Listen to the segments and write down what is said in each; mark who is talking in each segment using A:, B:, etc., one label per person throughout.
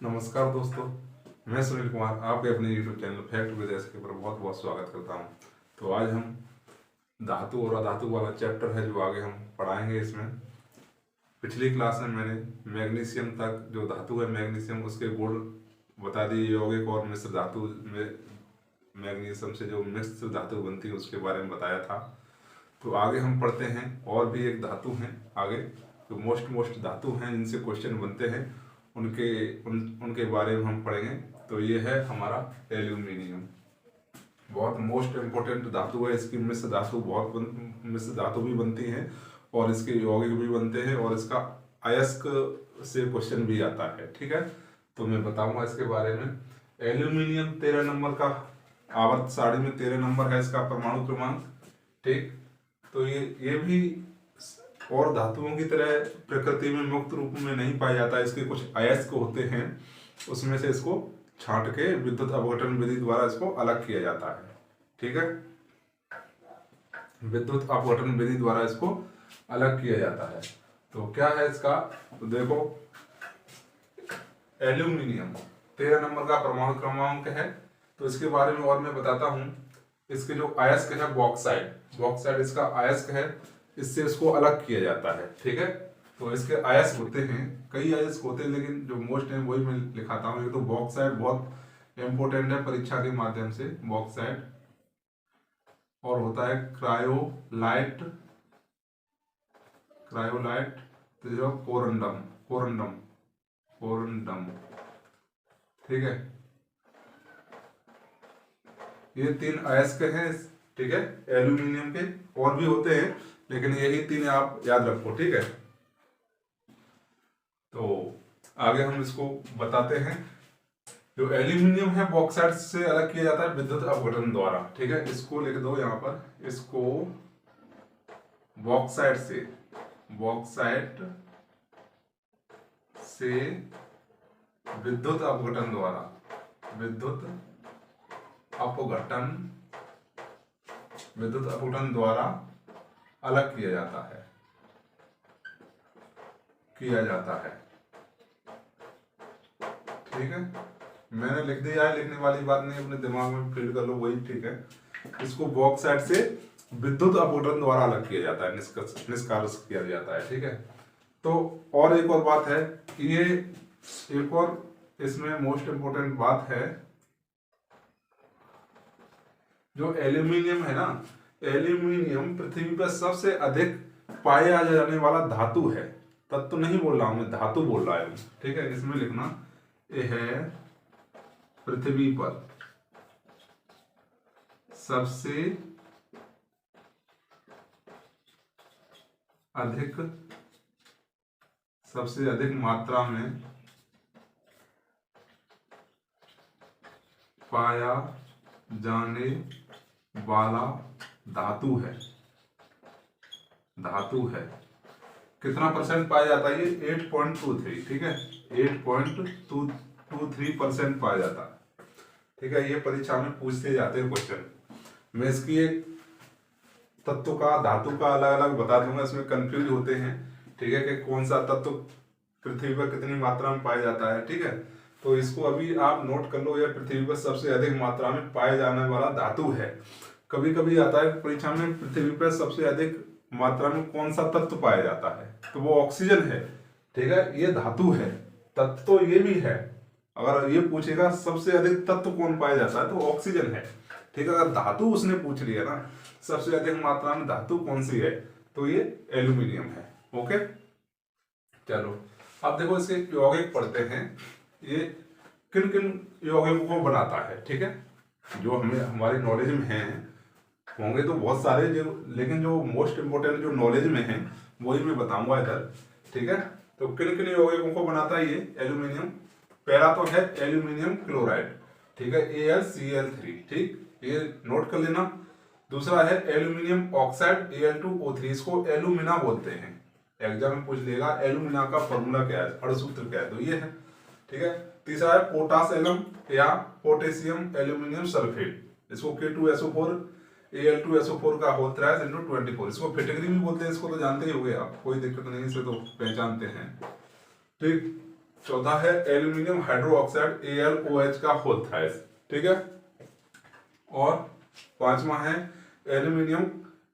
A: नमस्कार दोस्तों, मैं सुनील कुमार आपके अपने YouTube channel fact with SK पर बहुत बहुत स्वागत करता हूं। तो आज हम धातु और अधातु वाला चैप्टर है जो आगे हम पढ़ाएंगे। इसमें पिछली क्लास में मैंने मैग्नीशियम तक जो धातु है मैग्नीशियम उसके गुण बता दिए, यौगिक और मिश्र धातु में मैग्नीशियम से जो मिश्र धातु बनती है उसके बारे में बताया था। तो आगे हम पढ़ते हैं, और भी एक धातु हैं आगे जो मोस्ट धातु हैं जिनसे क्वेश्चन बनते हैं, उनके बारे में हम पढ़ेंगे। तो ये है हमारा एल्यूमिनियम, बहुत मोस्ट इम्पोर्टेंट धातु है। इसकी मिश्र धातु भी बनती हैं और इसके यौगिक भी बनते हैं, और इसका अयस्क से क्वेश्चन भी आता है। ठीक है, तो मैं बताऊंगा इसके बारे में। एल्यूमिनियम 13 नंबर का आवर्त सारणी में 13 नंबर है इसका परमाणु क्रमांक। ठीक, तो ये भी और धातुओं की तरह प्रकृति में मुक्त रूप में नहीं पाया जाता। इसके कुछ अयस्क होते हैं, उसमें से इसको छांट के विद्युत अपघटन विधि द्वारा इसको अलग किया जाता है। ठीक है, विद्युत अपघटन विधि द्वारा इसको अलग किया जाता है। तो क्या है इसका, तो देखो एल्यूमिनियम 13 नंबर का परमाणु क्रमांक है। तो इसके बारे में और मैं बताता हूं। इसके जो अयस्क है बॉक्साइड इसका अयस्क है, इससे इसको अलग किया जाता है। ठीक है, तो इसके अयस्क होते हैं, कई अयस्क होते हैं, लेकिन जो मोस्ट है वही मैं लिखाता हूँ। एक तो बॉक्साइड बहुत इंपॉर्टेंट है परीक्षा के माध्यम से, बॉक्साइड, और होता है क्रायोलाइट, तो कोरंडम। ठीक है, ये 3 अयस्क हैं। ठीक है, एल्यूमिनियम के और भी होते हैं, लेकिन यही 3 आप याद रखो। ठीक है, तो आगे हम इसको बताते हैं। जो एल्यूमिनियम है बॉक्साइट से अलग किया जाता है विद्युत अपघटन द्वारा। ठीक है, इसको लिख दो यहाँ पर, इसको बॉक्साइट से विद्युत अपघटन द्वारा अलग किया जाता है। ठीक है, मैंने लिख दिया है, लिखने वाली बात नहीं, अपने दिमाग में फीड कर लो, वही ठीक है। इसको बॉक्साइट से विद्युत अपघटन द्वारा अलग किया जाता है, निष्कासित किया जाता है। ठीक है, तो और एक और बात है, ये एक और इसमें मोस्ट इंपोर्टेंट बात है, जो एल्यूमिनियम है ना, एल्यूमिनियम पृथ्वी पर सबसे अधिक पाया जाने वाला धातु है। तत्व नहीं बोल रहा हूं मैं, धातु बोल रहा हूं। ठीक है, इसमें लिखना ये है पृथ्वी पर सबसे अधिक मात्रा में पाया जाने वाला धातु है। कितना परसेंट पाया जाता है? ये 8.23। ठीक है, 8.23% पाया जाता है। ठीक है, ये परीक्षा में पूछते जाते हैं क्वेश्चन। मैं इसकी एक तत्व का, धातु का अलग अलग बता दूंगा, इसमें कंफ्यूज होते हैं। ठीक है, कि कौन सा तत्व पृथ्वी पर कितनी मात्रा में पाया जाता है। ठीक है, तो इसको अभी आप नोट कर लो, यह पृथ्वी पर सबसे अधिक मात्रा में पाया जाने वाला धातु है। कभी कभी आता है परीक्षा में, पृथ्वी पर सबसे अधिक मात्रा में कौन सा तत्व पाया जाता है, तो वो ऑक्सीजन है। ठीक है, ये धातु है, तत्व तो ये भी है। अगर ये पूछेगा सबसे अधिक तत्व कौन पाया जाता है, तो ऑक्सीजन है। ठीक है, अगर धातु उसने पूछ लिया ना सबसे अधिक मात्रा में धातु कौन सी है, तो ये एल्यूमिनियम है। ओके, चलो अब देखो इसके यौगिक पढ़ते हैं। ये किन किन यौगिकों को बनाता है। ठीक है, जो हमें हमारी नॉलेज में है, होंगे तो बहुत सारे, लेकिन जो मोस्ट इंपोर्टेंट जो नॉलेज में है वही मैं बताऊंगा इधर। ठीक है, तो किन किन यौगिकों को बनाता है ये एल्यूमिनियम। पहला तो है एल्यूमिनियम क्लोराइड। ठीक है, AlCl3। ठीक, ये नोट कर लेना। दूसरा है एल्यूमिनियम ऑक्साइड Al2O3, इसको एल्यूमिना बोलते हैं। एग्जाम में पूछ लेगा एल्यूमिना का फॉर्मूला क्या है, अणुसूत्र क्या है, तो ये है। ठीक है, तीसरा है पोटास एलम या पोटेशियम एल्यूमिनियम सल्फेट, इसको K2SO4 Al2SO4 का होल थ्राइस इनटू 24, इसको फिटिग्री भी बोलते हैं। इसको तो जानते ही होंगे आप, कोई दिक्कत नहीं, इसे तो पहचानते हैं। ठीक, चौथा है एल्यूमिनियम हाइड्रोक्साइड AlOH का होल थ्राइस, ठीक है। और पांचवा है एल्यूमिनियम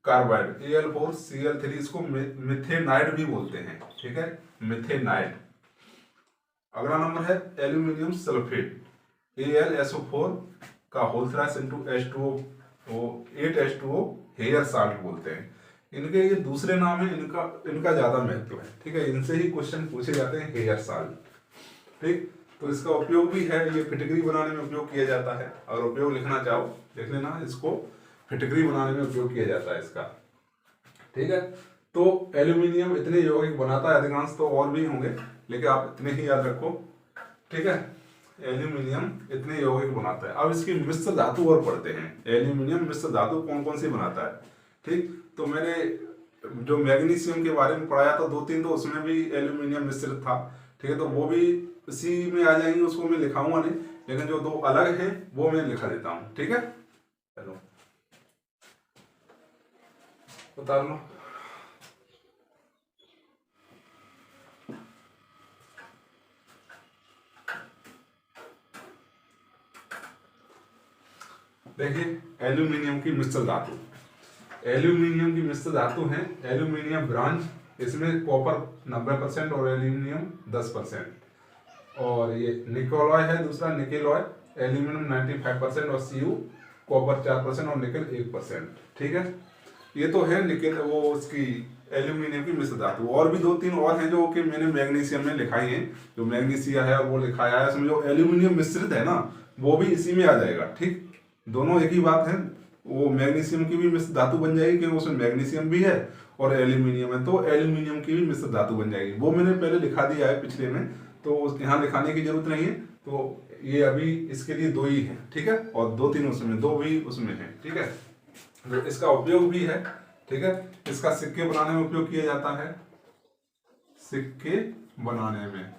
A: कार्बाइड Al4Cl3, इसको मिथेनाइड भी बोलते हैं, ठीक है, मिथेनाइड। अगला नंबर है एल्यूमिनियम सल्फेट AlSO4 का whole thrice into H2O 8H2O हेयर साल्ट बोलते हैं। इनके ये दूसरे नाम है, इनका ज्यादा महत्व है, ठीक है, इनसे ही क्वेश्चन पूछे जाते हैं, हेयर साल्ट, ठीक। तो इसका उपयोग भी है, ये फिटकरी बनाने में उपयोग किया जाता है। अगर उपयोग लिखना चाहो लिख लेना, इसको फिटकरी बनाने में उपयोग किया जाता है इसका, ठीक है। तो एल्यूमिनियम इतने यौगिक बनाता है, अधिकांश तो और भी होंगे लेकिन आप इतने ही याद रखो, ठीक है। एल्यूमिनियम इतने यौगिक बनाता है। अब इसकी मिश्र धातु और पढ़ते हैं, एल्यूमिनियम मिश्र धातु कौन कौन सी बनाता है, ठीक। तो मैंने जो मैग्नीशियम के बारे में पढ़ाया था 2-3, तो उसमें भी एल्यूमिनियम मिश्रित था, ठीक है। तो वो भी इसी में आ जाएंगे, उसको मैं लिखाऊंगा नहीं, लेकिन जो 2 अलग हैं वो मैं लिखा देता हूं, ठीक है। चलो उतार लो। देखिए एल्यूमिनियम की मिश्र धातु, एल्यूमिनियम की मिश्र धातु है एल्यूमिनियम ब्रांच, इसमें कॉपर 90% और एल्यूमिनियम 10%। और ये निकोलॉय है दूसरा, निकेलॉय, एल्यूमिनियम 95% और Cu कॉपर 4% और निकल 1%, ठीक है। ये तो है निकेल वो उसकी एल्यूमिनियम की मिश्र धातु। और भी 2-3 और हैं जो कि मैंने मैग्नीशियम में लिखाई है, जो मैग्नीशिया है और वो लिखाया है, इसमें जो एल्यूमिनियम मिश्रित है ना वो भी इसी में आ जाएगा, ठीक। दोनों एक ही बात है, वो मैग्नीशियम की भी मिश्र धातु बन जाएगी क्योंकि उसमें मैग्नीशियम भी है और एल्यूमिनियम है, तो एल्यूमिनियम की भी मिश्र धातु बन जाएगी। वो मैंने पहले लिखा दिया है पिछले में, तो यहाँ लिखाने की जरूरत नहीं है। तो ये अभी इसके लिए 2 ही है, ठीक है, और 2-3 उसमें, 2 भी उसमें है, ठीक है। तो इसका उपयोग भी है, ठीक है। इसका सिक्के बनाने में उपयोग किया जाता है, सिक्के बनाने में,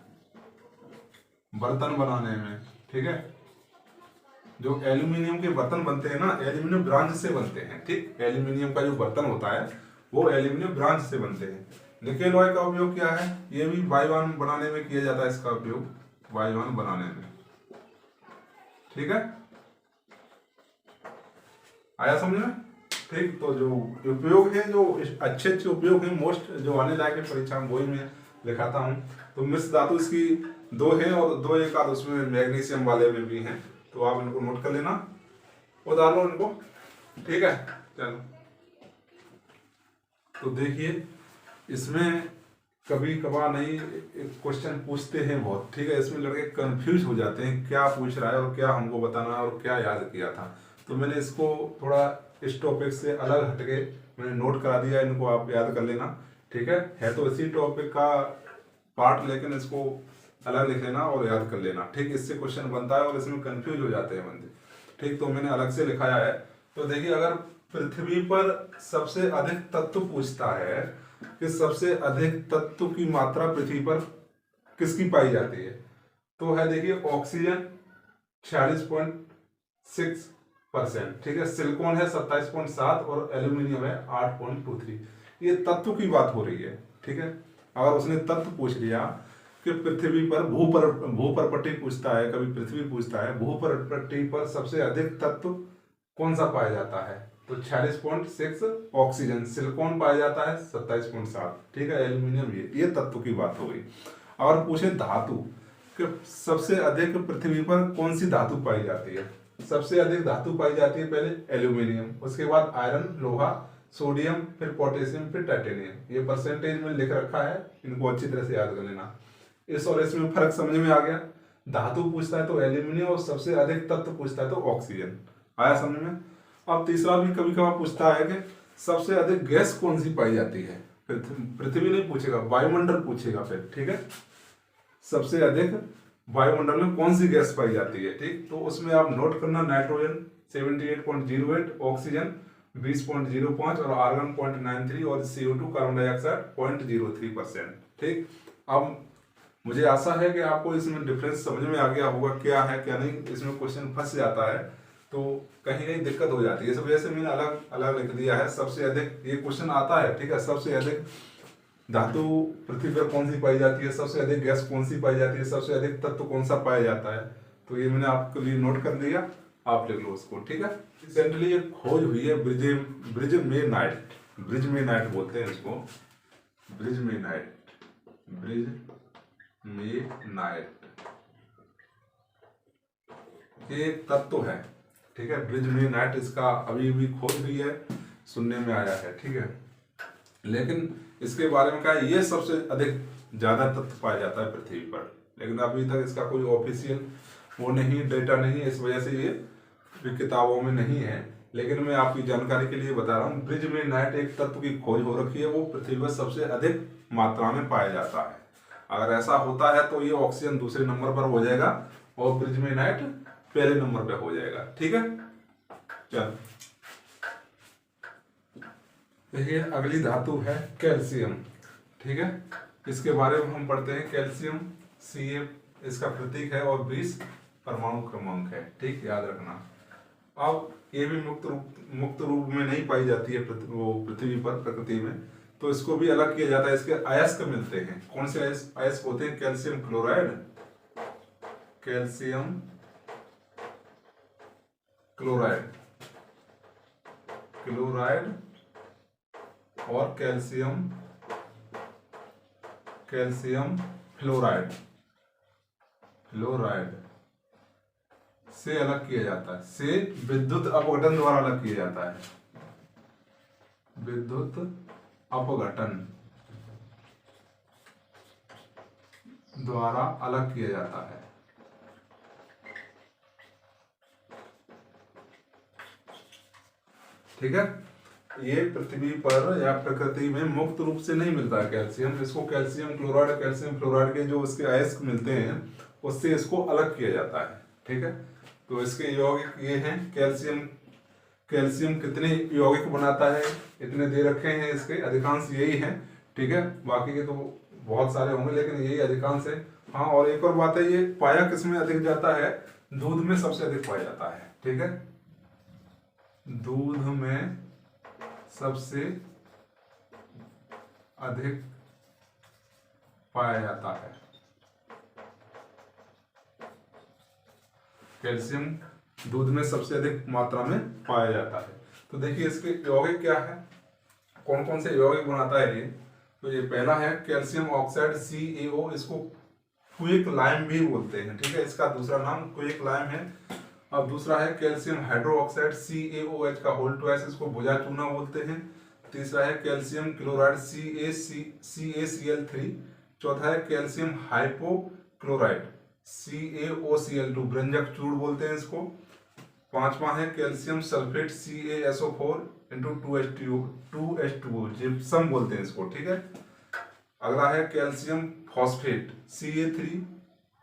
A: बर्तन बनाने में, ठीक है। जो एल्यूमिनियम के बर्तन बनते हैं ना, एल्यूमिनियम ब्रांच से बनते हैं, ठीक। एल्यूमिनियम का जो बर्तन होता है वो एल्यूमिनियम ब्रांच से बनते हैं। निकेलॉय का उपयोग क्या है, ये भी वायुयान बनाने में किया जाता है, इसका उपयोग वायुयान बनाने में, ठीक है। आया समझ में, ठीक। तो जो उपयोग है, जो अच्छे उपयोग है, मोस्ट जो आने लायक है परीक्षा में, वही मैं दिखाता हूँ। तो मिश्र धातु इसकी 2 है और 2 एक आध उसमें मैग्नीशियम वाले में भी हैं, तो आप इनको नोट कर लेना और डाल लो इनको, ठीक है। चलो तो देखिए इसमें कभी कभार नहीं क्वेश्चन पूछते हैं बहुत, ठीक है। इसमें लड़के कंफ्यूज हो जाते हैं, क्या पूछ रहा है और क्या हमको बताना है और क्या याद किया था। तो मैंने इसको थोड़ा इस टॉपिक से अलग हटके मैंने नोट करा दिया, इनको आप याद कर लेना, ठीक है तो इसी टॉपिक का पार्ट, लेकिन इसको अलग लिख लेना और याद कर लेना, ठीक। इससे क्वेश्चन बनता है और इसमें कंफ्यूज हो जाते हैं बंदे, ठीक। तो मैंने अलग से लिखाया है। तो देखिए अगर पृथ्वी पर सबसे अधिक तत्व पूछता है कि सबसे अधिक तत्व की मात्रा पृथ्वी पर किसकी पाई जाती है, तो है देखिए ऑक्सीजन 46.6%, ठीक है। सिलिकॉन है 27.7 और एल्यूमिनियम है 8.23। ये तत्व की बात हो रही है, ठीक है। अगर उसने तत्व पूछ लिया कि पृथ्वी पर भूपरपट्टी पूछता है, कभी पृथ्वी पूछता है, भूपरपट्टी पर सबसे अधिक तत्व कौन सा पाया जाता है, तो 46.6 ऑक्सीजन, सिलिकॉन पाया जाता है 27.7, ठीक है, एल्यूमिनियम, ये तत्व की बात हो गई। और पूछे धातु कि सबसे अधिक पृथ्वी पर कौन सी धातु पाई जाती है, सबसे अधिक धातु पाई जाती है पहले एल्यूमिनियम, उसके बाद आयरन, लोहा, सोडियम, फिर पोटेशियम, फिर टाइटेनियम। ये परसेंटेज में लिख रखा है, इनको अच्छी तरह से याद कर लेना। इस और इसमें फर्क समझ में आ गया। धातु पूछता है तो एल्यूमिनियम और सबसे अधिक तत्व पूछता है तो ऑक्सीजन, आया समझ में। अब तीसरा भी कभी कभार पूछता है कि सबसे अधिक गैस कौन सी पाई जाती है, पृथ्वी नहीं पूछेगा, वायुमंडल पूछेगा फिर, ठीक है। सबसे अधिक वायुमंडल में कौन सी गैस पाई जाती है, ठीक। तो उसमें आप नोट करना, नाइट्रोजन 78.08, ऑक्सीजन 20.05 और आर्गन 0.93 और CO2 कार्बन डाइऑक्साइड 0.03%, ठीक। अब मुझे आशा है कि आपको इसमें डिफरेंस समझ में आ गया होगा क्या है क्या नहीं। इसमें क्वेश्चन फंस जाता है तो कहीं कहीं दिक्कत हो जाती है, इस वजह से मैंने अलग अलग लिख दिया है। सबसे अधिक ये क्वेश्चन आता है, ठीक है, सबसे अधिक धातु पृथ्वी पर कौन सी पाई जाती है, सबसे अधिक गैस कौन सी पाई जाती है, सबसे अधिक तत्व कौन सा पाया जाता है, तो ये मैंने आपके लिए नोट कर दिया, आप लिख लो उसको, ठीक है। रिसेंटली एक खोज हुई है ब्रिजमेनाइट, ब्रिजमेनाइट बोलते हैं इसको, ब्रिजमेनाइट, ब्रिजमेनाइट ये एक तत्व है, ठीक है। ब्रिजमेनाइट इसका अभी भी खोज हुई है, सुनने में आया है, ठीक है। लेकिन इसके बारे में क्या है, ये सबसे अधिक ज्यादा तत्व पाया जाता है पृथ्वी पर, लेकिन अभी तक इसका कोई ऑफिशियल वो नहीं, डेटा नहीं है, इस वजह से ये भी किताबों में नहीं है। लेकिन मैं आपकी जानकारी के लिए बता रहा हूँ, ब्रिजमेनाइट एक तत्व की खोज हो रखी है, वो पृथ्वी पर सबसे अधिक मात्रा में पाया जाता है। अगर ऐसा होता है तो ये ऑक्सीजन दूसरे नंबर पर हो जाएगा और ब्रिजमेनाइट पहले नंबर पे हो जाएगा, ठीक है। चल देखिए अगली धातु है कैल्शियम, ठीक है। इसके बारे में हम पढ़ते हैं, कैल्शियम Ca इसका प्रतीक है और 20 परमाणु क्रमांक है, ठीक, याद रखना। अब ये भी मुक्त रूप में नहीं पाई जाती है पृथ्वी पर प्रकृति में, तो इसको भी अलग किया जाता है। इसके अयस्क मिलते हैं, कौन से अयस्क होते हैं, calcium chloride, calcium chloride, chloride और कैल्शियम फ्लोराइड, फ्लोराइड से अलग किया जाता है, से विद्युत अपघटन द्वारा अलग किया जाता है, विद्युत अपघटन द्वारा अलग किया जाता है, ठीक है। ये पृथ्वी पर या प्रकृति में मुक्त रूप से नहीं मिलता है कैल्शियम, इसको कैल्शियम क्लोराइड, कैल्शियम फ्लोराइड के जो इसके अयस्क मिलते हैं उससे इसको अलग किया जाता है, ठीक है। तो इसके यौगिक ये हैं, कैल्शियम कितने यौगिक बनाता है इतने दे रखे हैं, इसके अधिकांश यही हैं, ठीक है। बाकी के तो बहुत सारे होंगे लेकिन यही अधिकांश है। हाँ, और एक और बात है, ये पाया किसमें अधिक जाता है, दूध में सबसे अधिक पाया जाता है, ठीक है। दूध में सबसे अधिक पाया जाता है कैल्शियम, दूध में सबसे अधिक मात्रा में पाया जाता है। तो देखिए इसके यौगिक क्या है, कौन कौन से यौगिक बनाता है ये। तो ये पहला है कैल्शियम ऑक्साइड CaO, इसको क्विक लाइम भी बोलते हैं, ठीक है। इसका दूसरा नाम क्विक लाइम है। अब दूसरा है कैल्शियम हाइड्रोक्साइड CaOH का होल ट्वाइस, इसको भुजा चूना बोलते हैं। तीसरा है कैल्शियम क्लोराइड CaCl3। चौथा है कैल्शियम हाइपोक्लोराइड CaOCl2, ब्रंजक चूड़ बोलते हैं इसको। पांचवा है कैल्शियम सल्फेट CaSO4 जिप्सम बोलते हैं इसको, ठीक है। अगला है कैल्शियम फॉस्फेट Ca3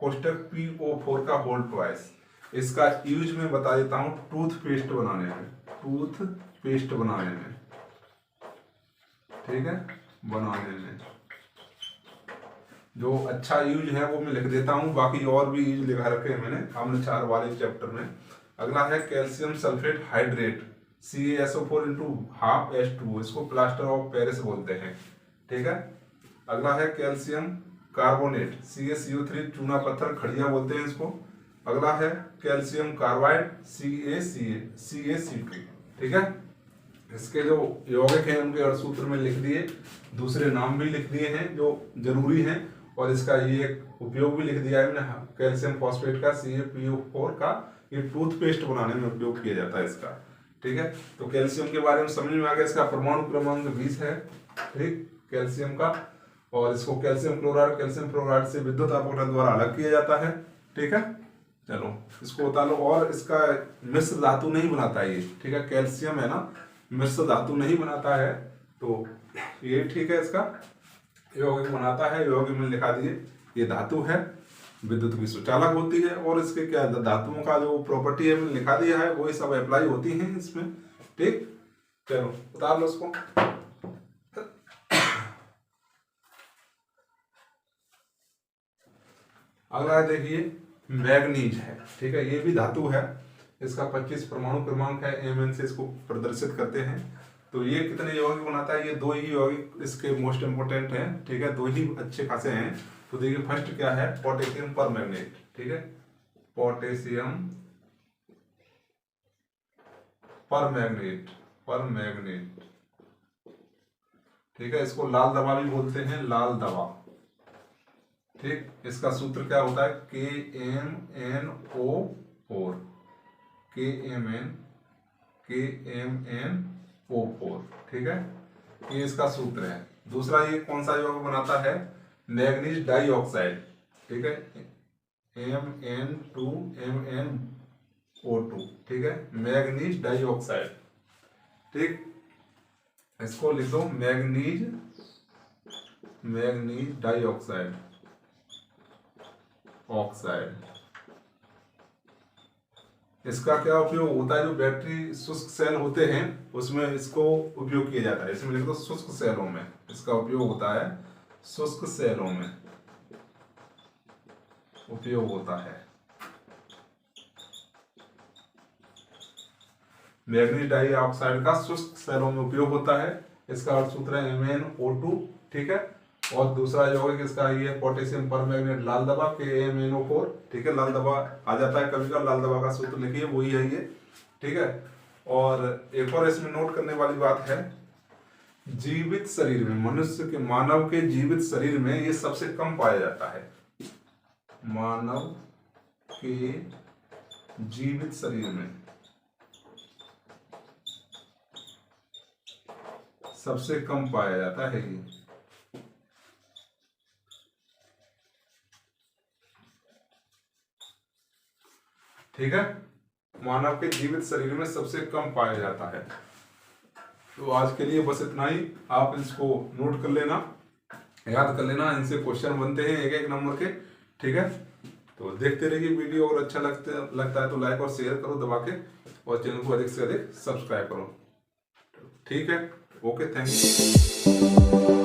A: PO4 का होल ट्वाइस। इसका यूज मैं बता देता हूं टूथपेस्ट बनाने में, टूथपेस्ट बनाने में, ठीक है, बनाने में जो अच्छा यूज है वो मैं लिख देता हूं, बाकी और भी यूज लिखा रखे हैं मैंने हमने 4 वाले चैप्टर में। अगला है कैल्शियम सल्फेट हाइड्रेट CaSO4 इसको प्लास्टर ऑफ पेरिस बोलते हैं, ठीक है। अगला है कैल्शियम कार्बोनेट CaCO3 चूना पत्थर खड़िया बोलते हैं इसको। अगला है कैल्शियम कार्बाइड CaC2, ठीक है। इसके जो यौगिक हैं उनके अणुसूत्र में लिख दिए, दूसरे नाम भी लिख दिए हैं जो जरूरी हैं, और इसका ये एक उपयोग भी लिख दिया है मैंने, कैल्शियम फॉस्फेट का CaPO4 का ये टूथपेस्ट बनाने में उपयोग किया जाता है इसका, ठीक है। तो कैल्शियम के बारे में समझ में आ गया, इसका परमाणु क्रमांक 20 है, ठीक, कैल्शियम का। और इसको कैल्शियम क्लोराइड, कैल्शियम फ्लोराइड से विद्युत अपघटन द्वारा अलग किया जाता है, ठीक है। चलो इसको बता लो। और इसका मिश्र धातु नहीं बनाता है ये, ठीक है, कैल्शियम है ना, मिश्र धातु नहीं बनाता है, तो ये ठीक है। इसका यौगिक बनाता है, यौगिक में लिखा दिए, ये धातु है, विद्युत की सुचालक होती है, और इसके क्या धातुओं का जो प्रॉपर्टी है मैंने लिखा दिया है वही सब अप्लाई होती हैं इसमें, ठीक। चलो उतार लो इसको। अगला देखिए मैग्नीज है, ठीक है, ये भी धातु है, इसका 25 परमाणु क्रमांक है, Mn से इसको प्रदर्शित करते हैं। तो ये कितने यौगिक बनाता है? ये दो ही यौगिक इसके मोस्ट इंपोर्टेंट हैं, ठीक है, दो ही अच्छे खासे हैं। तो देखिए फर्स्ट क्या है, पोटेशियम परमैंगनेट, ठीक है, पोटेशियम परमैंगनेट, परमैंगनेट, ठीक है, इसको लाल दवा भी बोलते हैं, लाल दवा, ठीक। इसका सूत्र क्या होता है, KMnO4, KMnO4, ठीक है, ये इसका सूत्र है। दूसरा ये कौन सा यौगिक बनाता है, मैग्नीज डाइऑक्साइड, ठीक है, Mn2MnO2, ठीक है, मैग्नीज डाइऑक्साइड, ठीक, इसको लिख दो मैग्नीज डाइऑक्साइड, ऑक्साइड। इसका क्या उपयोग होता है, जो बैटरी शुष्क सेल होते हैं उसमें इसको उपयोग किया जाता है। इसमें लिख दो शुष्क सेलों में इसका उपयोग होता है, शुष्क सेलों में उपयोग होता है। मैग्नीज डाइऑक्साइड का शुष्क सेलों में उपयोग होता है। इसका सूत्र है MnO2, ठीक है। और दूसरा यौगिक इसका ये पोटेशियम परमैंगनेट, लाल दवा, KMnO4, ठीक है, लाल दवा आ जाता है कभी कभी, लाल दवा का सूत्र लिखिए, वही है ये, ठीक है। और एक और इसमें नोट करने वाली बात है, जीवित शरीर में, मनुष्य के, मानव के जीवित शरीर में ये सबसे कम पाया जाता है। मानव के जीवित शरीर में सबसे कम पाया जाता है ये, ठीक है, मानव के जीवित शरीर में सबसे कम पाया जाता है। तो आज के लिए बस इतना ही, आप इसको नोट कर लेना, याद कर लेना, इनसे क्वेश्चन बनते हैं एक एक नंबर के, ठीक है। तो देखते रहिए वीडियो, अगर अच्छा लगता है तो लाइक और शेयर करो दबा के, और चैनल को अधिक से अधिक सब्सक्राइब करो, ठीक है। Okay, thank you.